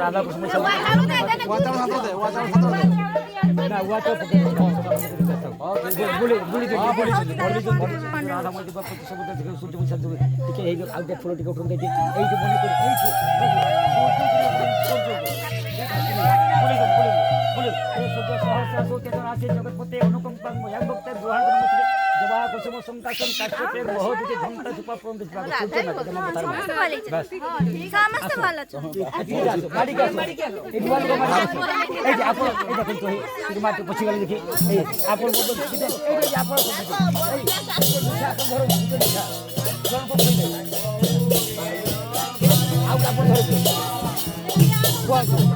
राधा कृष्ण जगतपते अनुकंपा जवा कुसुम संकाशन काष्ठे बहुत के घंटा छुपा प्रम दिखा बस समस्त ভালো আছে गाड़ी का एक बार को मार ए जे आप ए देखो तो ये मार पछी वाली देखी ए आप बोल दो ए जे आप ए घर दिखा जन को आओ आप धर